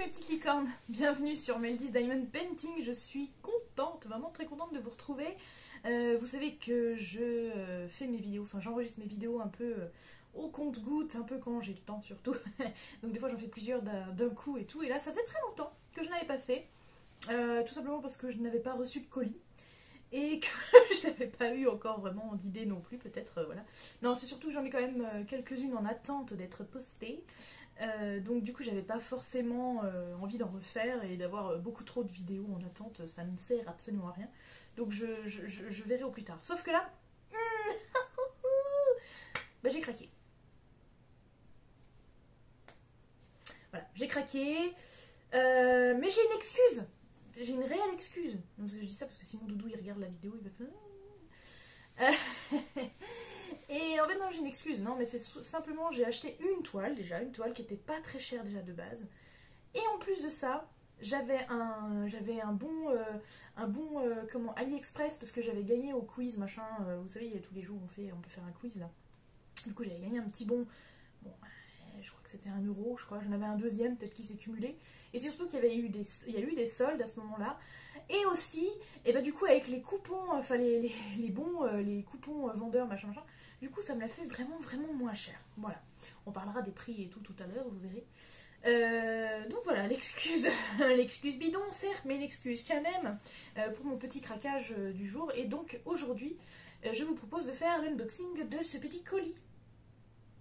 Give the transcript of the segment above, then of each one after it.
mes petits licornes, bienvenue sur Meldy's Diamond Painting. Je suis contente, vraiment très contente de vous retrouver. Vous savez que je fais mes vidéos, enfin j'enregistre mes vidéos un peu au compte-gouttes, un peu quand j'ai le temps surtout. Donc des fois j'en fais plusieurs d'un coup et tout. Et là ça faisait très longtemps que je n'avais pas fait, tout simplement parce que je n'avais pas reçu de colis. Et que je n'avais pas eu encore vraiment d'idée non plus, peut-être, voilà. Non, c'est surtout que j'en ai quand même quelques-unes en attente d'être postées. Donc du coup, j'avais pas forcément envie d'en refaire et d'avoir beaucoup trop de vidéos en attente, ça ne sert absolument à rien. Donc je verrai au plus tard. Sauf que là, bah, j'ai craqué. Voilà, j'ai craqué, mais j'ai une excuse. J'ai une réelle excuse. Donc, je dis ça parce que sinon Doudou il regarde la vidéo, il va faire... Et en fait non, j'ai une excuse. Non mais c'est simplement j'ai acheté une toile déjà, une toile qui était pas très chère déjà de base. Et en plus de ça, j'avais un bon comment, AliExpress parce que j'avais gagné au quiz machin. Vous savez, il y a tous les jours on peut faire un quiz là. Du coup j'avais gagné un petit bon. Bon, je crois que c'était 1 euro, je crois. J'en avais un deuxième, peut-être qui s'est cumulé. Et c'est surtout qu'il y a eu des soldes à ce moment-là. Et aussi, et bah du coup avec les coupons, enfin les bons, les coupons vendeurs, machin, machin, du coup ça me l'a fait vraiment, vraiment moins cher. Voilà. On parlera des prix et tout à l'heure, vous verrez. Donc voilà, l'excuse, l'excuse bidon certes, mais l'excuse quand même pour mon petit craquage du jour. Et donc aujourd'hui, je vous propose de faire l'unboxing de ce petit colis.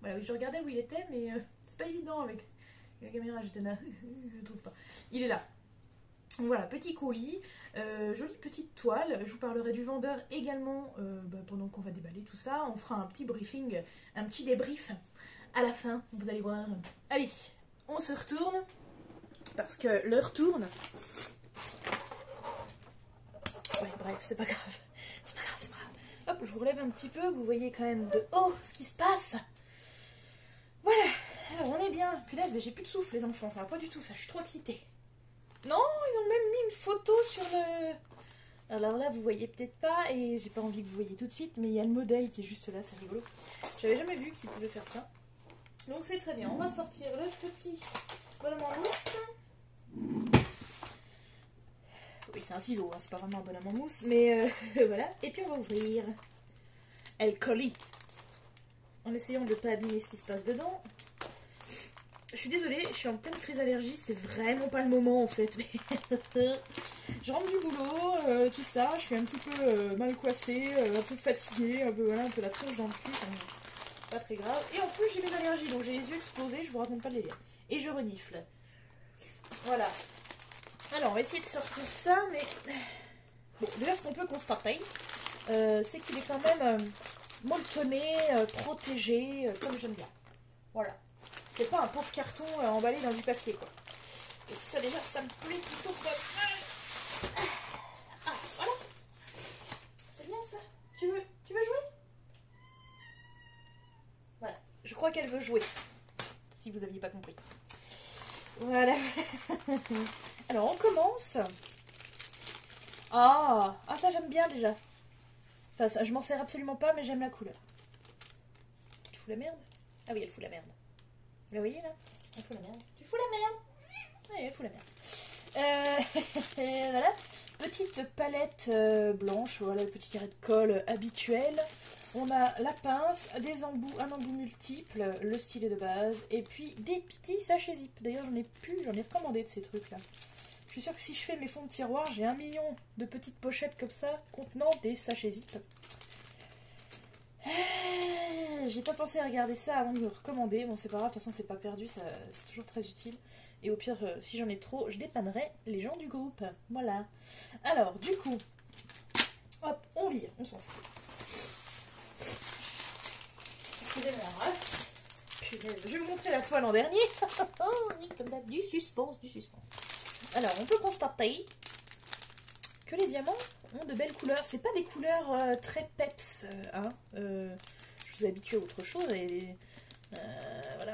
Voilà, oui, je regardais où il était, mais c'est pas évident avec la caméra, j'étais là, je ne trouve pas. Il est là. Voilà, petit colis, jolie petite toile. Je vous parlerai du vendeur également pendant qu'on va déballer tout ça. On fera un petit briefing, un petit débrief à la fin, vous allez voir. Allez, on se retourne, parce que l'heure tourne. Ouais, bref, c'est pas grave. C'est pas grave, c'est pas grave. Hop, je vous relève un petit peu, vous voyez quand même de haut ce qui se passe. Voilà, alors on est bien. Punaise, mais j'ai plus de souffle les enfants, ça va pas du tout ça, je suis trop excitée. Non, ils ont même mis une photo sur le... Alors là, vous voyez peut-être pas, et j'ai pas envie que vous voyez tout de suite, mais il y a le modèle qui est juste là, c'est rigolo. J'avais jamais vu qu'ils pouvaient faire ça. Donc c'est très bien, on va sortir le petit bonhomme en mousse. Oui, c'est un ciseau, hein, c'est pas vraiment un bonhomme en mousse, mais voilà. Et puis on va ouvrir le colis, en essayant de ne pas abîmer ce qui se passe dedans. Je suis désolée, je suis en pleine crise d'allergie, c'est vraiment pas le moment en fait. Je rentre du boulot, tout ça, je suis un petit peu mal coiffée, un peu fatiguée, un peu, voilà, un peu la tronche dans le cul, c'est pas très grave. Et en plus j'ai mes allergies, donc j'ai les yeux explosés, je vous raconte pas le délire. Et je renifle. Voilà. Alors on va essayer de sortir ça, mais... Bon, déjà ce qu'on peut constater, c'est qu'il est quand même molletonné, protégé, comme j'aime bien. Voilà. C'est pas un pauvre carton emballé dans du papier, quoi. Donc ça, déjà, ça me plaît plutôt pas mal. Ah, voilà. C'est bien, ça. Tu veux jouer? Voilà. Je crois qu'elle veut jouer. Si vous aviez pas compris. Voilà. Alors, on commence. Ah, ça, j'aime bien, déjà. Enfin, ça, je m'en sers absolument pas, mais j'aime la couleur. Tu fous la merde? Ah oui, elle fout la merde. Vous la voyez là? Elle fout la merde. Tu fous la merde? Oui, elle fout la merde. Voilà. Petite palette blanche, voilà, le petit carré de colle habituel. On a la pince, un embout multiple, le stylet de base, et puis des petits sachets zip. D'ailleurs, j'en ai recommandé de ces trucs là. Je suis sûre que si je fais mes fonds de tiroir, j'ai 1 million de petites pochettes comme ça contenant des sachets zip. J'ai pas pensé à regarder ça avant de me recommander. Bon, c'est pas grave, de toute façon, c'est pas perdu, c'est toujours très utile. Et au pire, si j'en ai trop, je dépannerai les gens du groupe. Voilà. Alors, du coup, hop, on vire, on s'en fout. Excusez-moi, hein. Punaise, je vais vous montrer la toile en dernier. Oui, comme d'hab, du suspense, du suspense. Alors, on peut constater que les diamants ont de belles couleurs. C'est pas des couleurs très peps, hein. Je vous ai habitué à autre chose et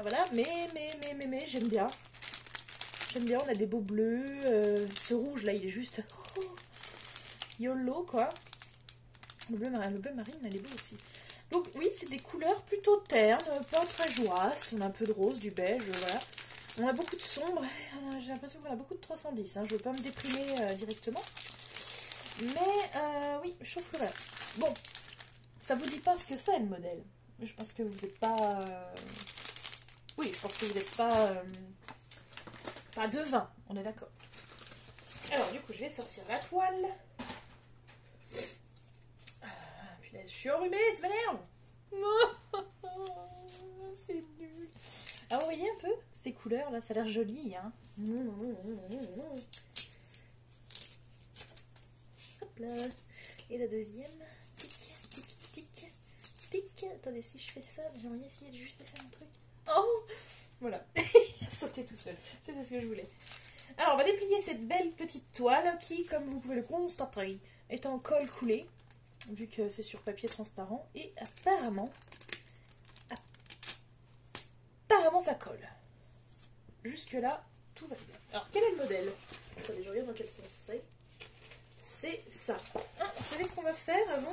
voilà. Mais j'aime bien. J'aime bien. On a des beaux bleus. Ce rouge là, il est juste YOLO quoi. Le bleu marine, elle est beau aussi. Donc oui, c'est des couleurs plutôt ternes, pas très joyeuses. On a un peu de rose, du beige, voilà. On a beaucoup de sombre. j'ai l'impression qu'on a beaucoup de 310. Hein. Je ne veux pas me déprimer directement. Mais oui, je trouve que voilà. Bon, ça vous dit pas ce que c'est le modèle. Mais je pense que vous n'êtes pas... Oui, je pense que vous n'êtes pas devin, on est d'accord. Alors du coup, je vais sortir la toile. Puis là, je suis enrhumée, ça m'énerve. C'est nul. Alors, vous voyez un peu ces couleurs là, ça a l'air joli, hein. Hop là. Et la deuxième. Tic, tic, tic, tic. Attendez, si je fais ça, j'aimerais essayer de juste faire un truc. Oh, voilà. Il a sauté tout seul. C'était ce que je voulais. Alors, on va déplier cette belle petite toile qui, comme vous pouvez le constater, est en colle coulé, vu que c'est sur papier transparent. Et apparemment ça colle. Jusque-là, tout va bien. Alors, quel est le modèle? Attendez, je regarde dans quel sens c'est. C'est ça. Ah, vous savez ce qu'on va faire avant?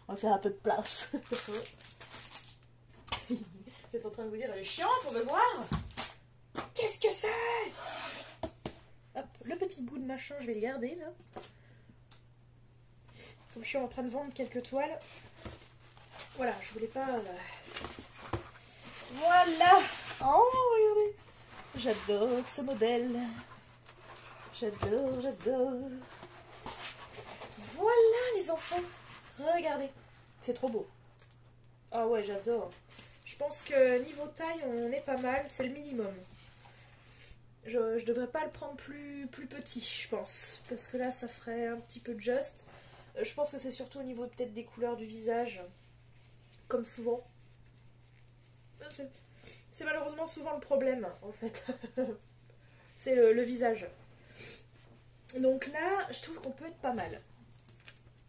On va faire un peu de place. Vous êtes en train de vous dire, elle est chiante, on va voir. Qu'est-ce que c'est? Hop, le petit bout de machin, je vais le garder là. Comme je suis en train de vendre quelques toiles. Voilà, je voulais pas... Voilà. Oh, regardez. J'adore ce modèle. J'adore, j'adore. Voilà les enfants. Regardez. C'est trop beau. Ah ouais, j'adore. Je pense que niveau taille, on est pas mal. C'est le minimum. Je devrais pas le prendre plus petit, je pense. Parce que là, ça ferait un petit peu juste. Je pense que c'est surtout au niveau peut-être des couleurs du visage. Comme souvent. C'est malheureusement souvent le problème, en fait. C'est le visage. Donc là, je trouve qu'on peut être pas mal.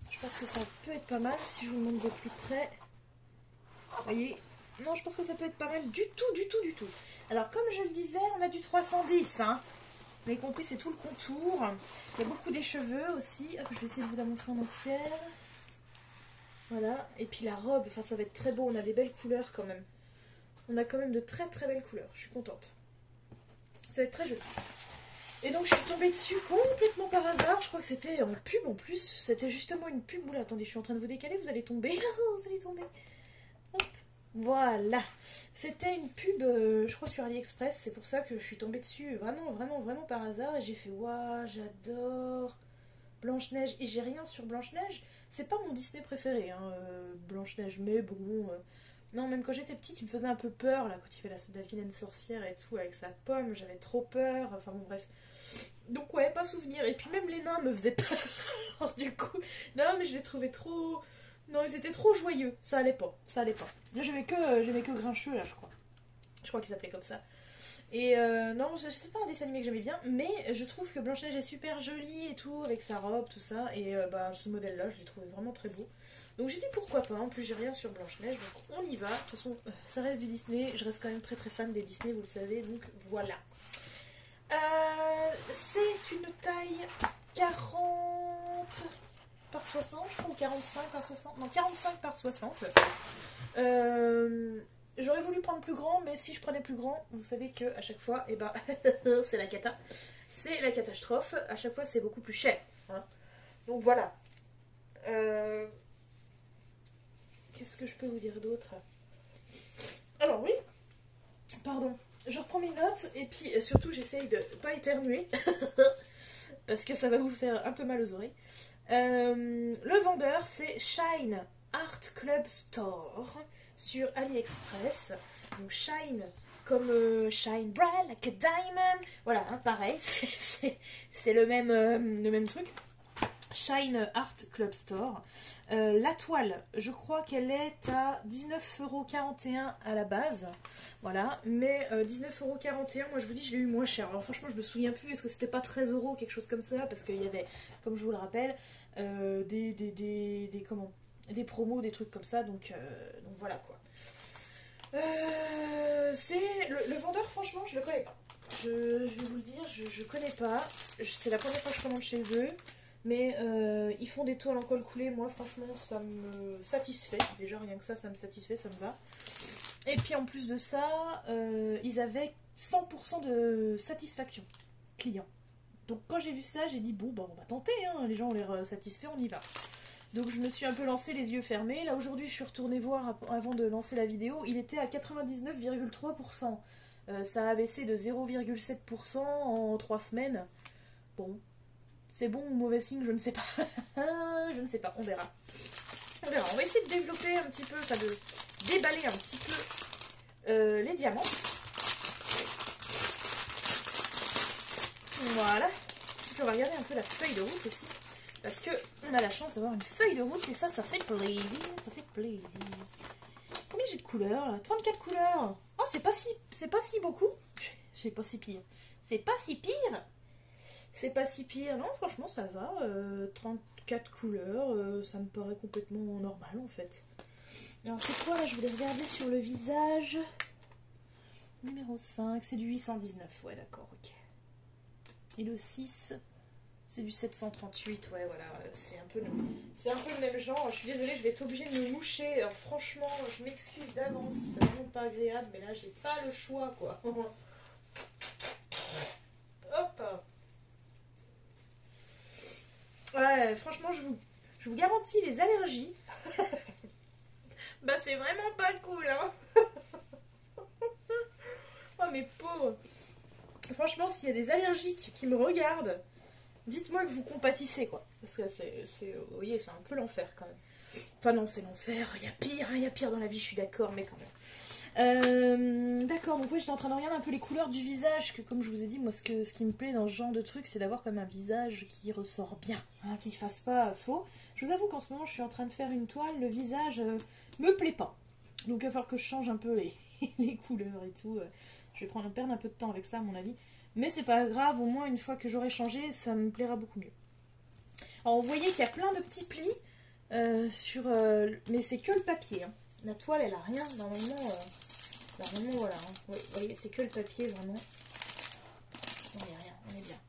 Je pense que ça peut être pas mal si je vous montre de plus près. Vous voyez? Non, je pense que ça peut être pas mal du tout, du tout, du tout. Alors, comme je le disais, on a du 310, hein. Vous avez compris, c'est tout le contour. Il y a beaucoup des cheveux aussi. Hop, je vais essayer de vous la montrer en entière. Voilà. Et puis la robe, enfin, ça va être très beau. On a des belles couleurs quand même. On a quand même de très très belles couleurs. Je suis contente. Ça va être très joli. Et donc, je suis tombée dessus complètement par hasard. Je crois que c'était en pub en plus. C'était justement une pub. Oula, attendez, je suis en train de vous décaler. Vous allez tomber. Vous allez tomber. Hop. Voilà. C'était une pub, je crois, sur AliExpress. C'est pour ça que je suis tombée dessus vraiment, vraiment, vraiment par hasard. Et j'ai fait, waouh, j'adore Blanche-Neige. Et j'ai rien sur Blanche-Neige. C'est pas mon Disney préféré, hein, Blanche-Neige. Mais bon... Non, même quand j'étais petite, il me faisait un peu peur, là, quand il fait la vilaine sorcière et tout, avec sa pomme, j'avais trop peur, enfin bon, bref. Donc ouais, pas souvenir. Et puis même les nains me faisaient peur. Alors du coup, non, mais je les trouvais trop... Non, ils étaient trop joyeux, ça allait pas, ça allait pas. J'aimais que Grincheux, là, je crois. Je crois qu'il s'appelait comme ça. Et non, c'est pas un dessin animé que j'aimais bien, mais je trouve que Blanche-Neige est super jolie et tout, avec sa robe, tout ça. Et bah, ce modèle-là, je l'ai trouvé vraiment très beau. Donc j'ai dit pourquoi pas, en plus j'ai rien sur Blanche-Neige, donc on y va. De toute façon, ça reste du Disney, je reste quand même très très fan des Disney, vous le savez, donc voilà. C'est une taille 40 par 60, je crois, ou 45 par 60, non 45 par 60. J'aurais voulu prendre plus grand, mais si je prenais plus grand, vous savez que à chaque fois, eh ben, c'est la cata. C'est la catastrophe, à chaque fois c'est beaucoup plus cher. Hein. Donc voilà. Qu'est-ce que je peux vous dire d'autre? Alors oui, pardon, je reprends mes notes et puis surtout j'essaye de pas éternuer parce que ça va vous faire un peu mal aux oreilles. Le vendeur c'est Shine Art Club Store sur AliExpress. Donc Shine comme Shine Bright Like a Diamond. Voilà, hein, pareil, c'est le même truc. Shine Art Club Store. La toile, je crois qu'elle est à 19,41€ à la base. Voilà, mais 19,41€, moi je vous dis, je l'ai eu moins cher. Alors franchement, je me souviens plus, est-ce que c'était pas 13€, quelque chose comme ça? Parce qu'il y avait, comme je vous le rappelle, des promos, des trucs comme ça. Donc voilà quoi. C'est le vendeur, franchement, je le connais pas. Je vais vous le dire, je connais pas. C'est la première fois que je commande chez eux. Mais ils font des toiles en colle coulée. Moi, franchement, ça me satisfait. Déjà, rien que ça me satisfait, ça me va. Et puis, en plus de ça, ils avaient 100% de satisfaction client. Donc quand j'ai vu ça, j'ai dit bon, bah, on va tenter, hein. Les gens ont l'air satisfaits, on y va. Donc je me suis un peu lancé les yeux fermés. Là aujourd'hui, je suis retournée voir avant de lancer la vidéo. Il était à 99,3%. Ça a baissé de 0,7% en 3 semaines. Bon, c'est bon ou mauvais signe, je ne sais pas. Je ne sais pas, on verra. On verra. On va essayer de développer un petit peu, enfin de déballer un petit peu les diamants. Voilà. Puis on va regarder un peu la feuille de route aussi. Parce que on a la chance d'avoir une feuille de route et ça fait plaisir. Ça fait plaisir. Combien j'ai de couleurs là? 34 couleurs. Oh, c'est pas si beaucoup. C'est pas si pire. C'est pas si pire. C'est pas si pire. Non, franchement, ça va. 34 couleurs, ça me paraît complètement normal en fait. Alors, c'est quoi là? Je voulais regarder sur le visage. Numéro 5, c'est du 819. Ouais, d'accord, ok. Et le 6, c'est du 738. Ouais, voilà, c'est un peu le même genre. Je suis désolée, je vais être obligée de me moucher. Alors, franchement, je m'excuse d'avance. C'est vraiment pas agréable, mais là, j'ai pas le choix, quoi. Hop. Ouais, franchement, je vous garantis les allergies. Bah, c'est vraiment pas cool, hein. Oh, mes pauvres. Franchement, s'il y a des allergiques qui me regardent, dites-moi que vous compatissez, quoi. Parce que vous voyez, c'est un peu l'enfer, quand même. Enfin, non, c'est l'enfer. Il y a pire, hein, il y a pire dans la vie, je suis d'accord, mais quand même. D'accord, donc oui, j'étais en train de regarder un peu les couleurs du visage, que comme je vous ai dit, moi, ce qui me plaît dans ce genre de truc, c'est d'avoir comme un visage qui ressort bien, hein, qui ne fasse pas faux. Je vous avoue qu'en ce moment, je suis en train de faire une toile, le visage me plaît pas. Donc il va falloir que je change un peu les couleurs et tout. Je vais perdre un peu de temps avec ça, à mon avis. Mais c'est pas grave, au moins, une fois que j'aurai changé, ça me plaira beaucoup mieux. Alors, vous voyez qu'il y a plein de petits plis mais c'est que le papier. Hein. La toile, elle a rien, normalement, voilà. Hein. Oui, vous voyez, c'est que le papier, vraiment. Non, il n'y a rien, on est bien.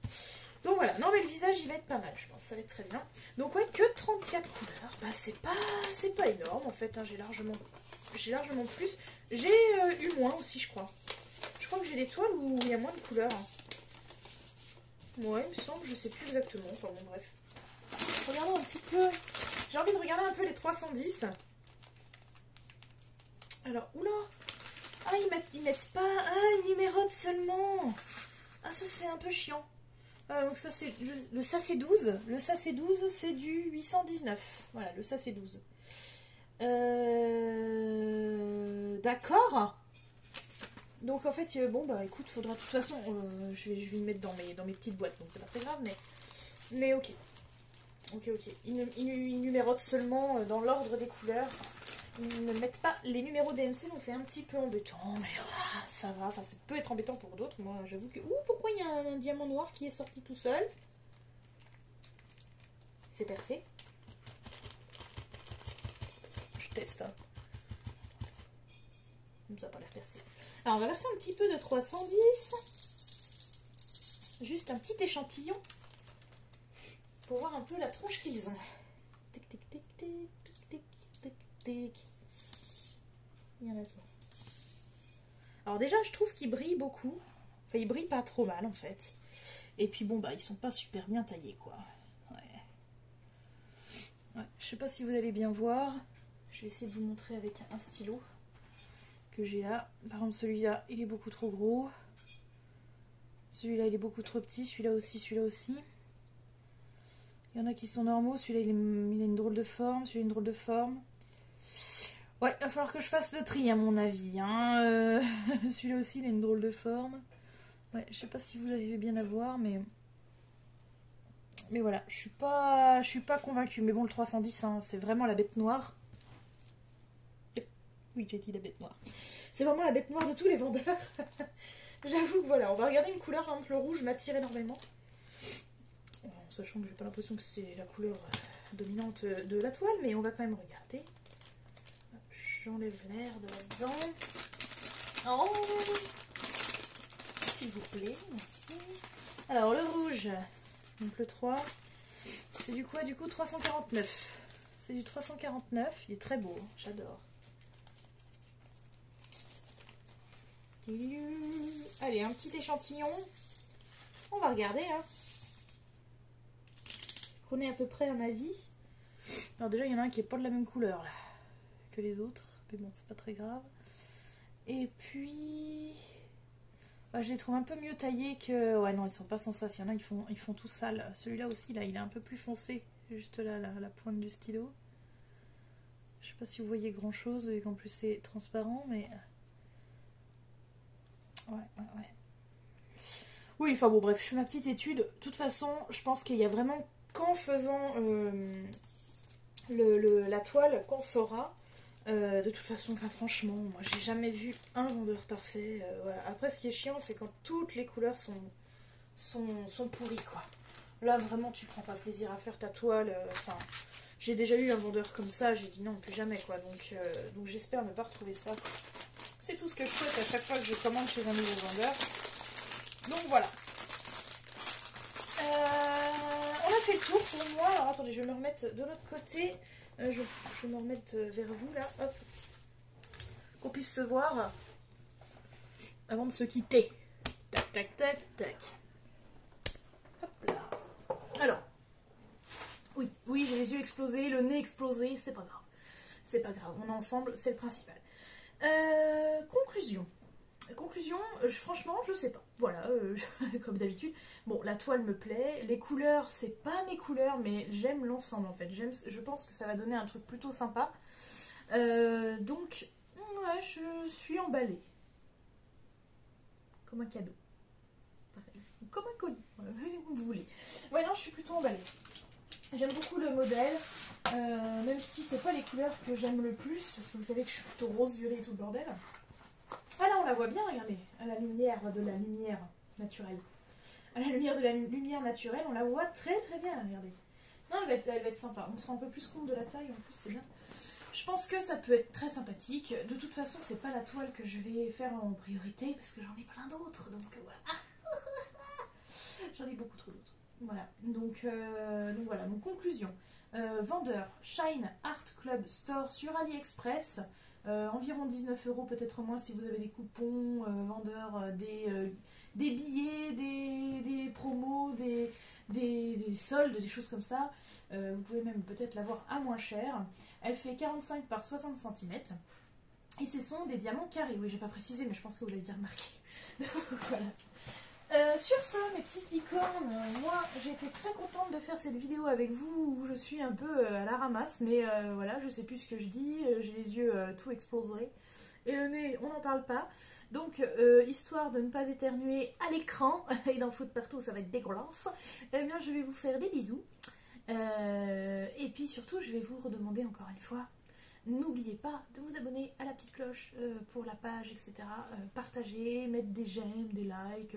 Donc voilà, non mais le visage, il va être pas mal, je pense, ça va être très bien. Donc ouais, que 34 couleurs, bah c'est pas énorme, en fait, hein. J'ai largement plus. J'ai eu moins aussi, je crois. Je crois que j'ai des toiles où il y a moins de couleurs. Hein. Ouais, il me semble, je sais plus exactement. Enfin bon, bref. Regardons un petit peu. J'ai envie de regarder un peu les 310. Alors, oula. Ah, ils mettent pas. Ah, ils numérotent seulement. Ah, ça c'est un peu chiant. Donc ça c'est le sachet 12. Le sachet 12, c'est du 819. Voilà, le sachet 12. D'accord. Donc en fait, bon bah écoute, faudra de toute façon, je vais le mettre dans mes petites boîtes, donc c'est pas très grave, mais ok. Ok. Ils numérotent seulement dans l'ordre des couleurs. Ils ne mettent pas les numéros DMC, donc c'est un petit peu embêtant, mais ça va. Enfin, ça peut être embêtant pour d'autres. Moi, j'avoue que... Ouh, pourquoi il y a un diamant noir qui est sorti tout seul? C'est percé. Je teste. Hein. Ça n'a pas l'air percé. Alors, on va verser un petit peu de 310. Juste un petit échantillon. Pour voir un peu la tronche qu'ils ont. Tic, tic, tic, tic, tic, tic, tic. Il y en a bien. Alors déjà, je trouve qu'ils brillent beaucoup. Enfin, ils brillent pas trop mal, en fait. Et puis bon, bah, ils sont pas super bien taillés, quoi. Ouais, je sais pas si vous allez bien voir. Je vais essayer de vous montrer avec un stylo que j'ai là. Par contre, celui-là, il est beaucoup trop gros. Celui-là, il est beaucoup trop petit. Celui-là aussi, celui-là aussi. Il y en a qui sont normaux. Celui-là, il a une drôle de forme. Celui-là, une drôle de forme. Ouais, il va falloir que je fasse le tri, à mon avis. Hein. Celui-là aussi, il a une drôle de forme. Ouais, je sais pas si vous arrivez bien à voir, mais voilà, je suis pas convaincue. Mais bon, le 310, hein, c'est vraiment la bête noire. Oui, j'ai dit la bête noire. C'est vraiment la bête noire de tous les vendeurs. J'avoue que voilà, on va regarder une couleur, par exemple le rouge m'attire énormément. En sachant que j'ai pas l'impression que c'est la couleur dominante de la toile, mais on va quand même regarder. J'enlève l'air de là-dedans. Oh, s'il vous plaît, merci. Alors le rouge, donc le 3, c'est du quoi? Du coup 349. C'est du 349, il est très beau, j'adore. Allez, un petit échantillon. On va regarder. Hein. Qu'on ait à peu près un avis. Alors déjà, il y en a un qui est pas de la même couleur là, que les autres. Mais bon, c'est pas très grave. Et puis... Bah, je les trouve un peu mieux taillés que... Ouais, non, ils sont pas sensationnels. Ils font tout sale. Celui-là aussi, là, il est un peu plus foncé. Juste là, la pointe du stylo. Je sais pas si vous voyez grand-chose, et qu'en plus c'est transparent, mais... Ouais. Oui, enfin bon, bref, je fais ma petite étude. De toute façon, je pense qu'il y a vraiment qu'en faisant la toile qu'on saura. De toute façon, enfin franchement, moi j'ai jamais vu un vendeur parfait. Voilà. Après, ce qui est chiant, c'est quand toutes les couleurs sont pourries, quoi. Là, vraiment, tu prends pas plaisir à faire ta toile. Enfin, j'ai déjà eu un vendeur comme ça, j'ai dit non, plus jamais, quoi. Donc j'espère ne pas retrouver ça. C'est tout ce que je souhaite à chaque fois que je commande chez un nouveau vendeur. Donc voilà. On a fait le tour pour moi. Alors attendez, je vais me remettre de l'autre côté. Je vais me remettre vers vous là. Hop. Qu'on puisse se voir avant de se quitter. Tac, tac, tac, tac. Hop là. Alors. Oui, j'ai les yeux explosés, le nez explosé. C'est pas grave. C'est pas grave. On est ensemble, c'est le principal. Conclusion, franchement, je sais pas. Voilà, comme d'habitude. Bon, la toile me plaît. Les couleurs, c'est pas mes couleurs, mais j'aime l'ensemble en fait. Je pense que ça va donner un truc plutôt sympa. Donc, ouais, je suis emballée. Comme un cadeau. Pareil. Comme un colis. Comme vous voulez. Ouais, non, je suis plutôt emballée. J'aime beaucoup le modèle. Même si c'est pas les couleurs que j'aime le plus. Parce que vous savez que je suis plutôt rose, violet et tout le bordel. Ah là, on la voit bien, regardez, à la lumière de la lumière naturelle. À la lumière de la lumière naturelle, on la voit très très bien, regardez. Non, elle va être sympa. On se rend un peu plus compte de la taille, en plus, c'est bien. Je pense que ça peut être très sympathique. De toute façon, c'est pas la toile que je vais faire en priorité, parce que j'en ai plein d'autres, donc voilà. J'en ai beaucoup trop d'autres. Voilà, donc voilà, donc conclusion. Vendeur, Shine Art Club Store sur AliExpress. Environ 19 €, peut-être moins si vous avez des coupons, vendeur, des billets, des promos, des soldes, des choses comme ça. Vous pouvez même peut-être l'avoir à moins cher. Elle fait 45 par 60 cm. Et ce sont des diamants carrés. Oui, j'ai pas précisé, mais je pense que vous l'avez bien remarqué. Voilà. Sur ce, mes petites licornes, moi j'ai été très contente de faire cette vidéo avec vous où je suis un peu à la ramasse, mais voilà, je sais plus ce que je dis, j'ai les yeux tout explosés et le nez, on n'en parle pas. Donc, histoire de ne pas éternuer à l'écran et d'en foutre partout, ça va être dégueulasse, eh bien je vais vous faire des bisous. Et puis surtout, je vais vous redemander encore une fois, n'oubliez pas de vous abonner à la petite cloche pour la page, etc. Partager, mettre des j'aime, des likes.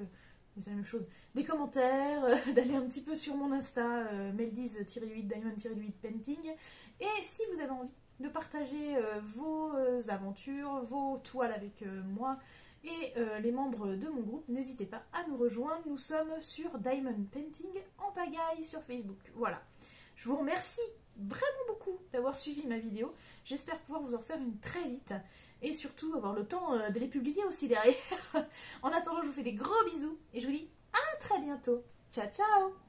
C'est la même chose, des commentaires, d'aller un petit peu sur mon Insta, Meldiz-8 Diamond-8 Painting. Et si vous avez envie de partager vos aventures, vos toiles avec moi et les membres de mon groupe, n'hésitez pas à nous rejoindre. Nous sommes sur Diamond Painting en pagaille sur Facebook. Voilà. Je vous remercie vraiment beaucoup d'avoir suivi ma vidéo. J'espère pouvoir vous en faire une très vite. Et surtout avoir le temps de les publier aussi derrière. En attendant, je vous fais des gros bisous et je vous dis à très bientôt. Ciao, ciao!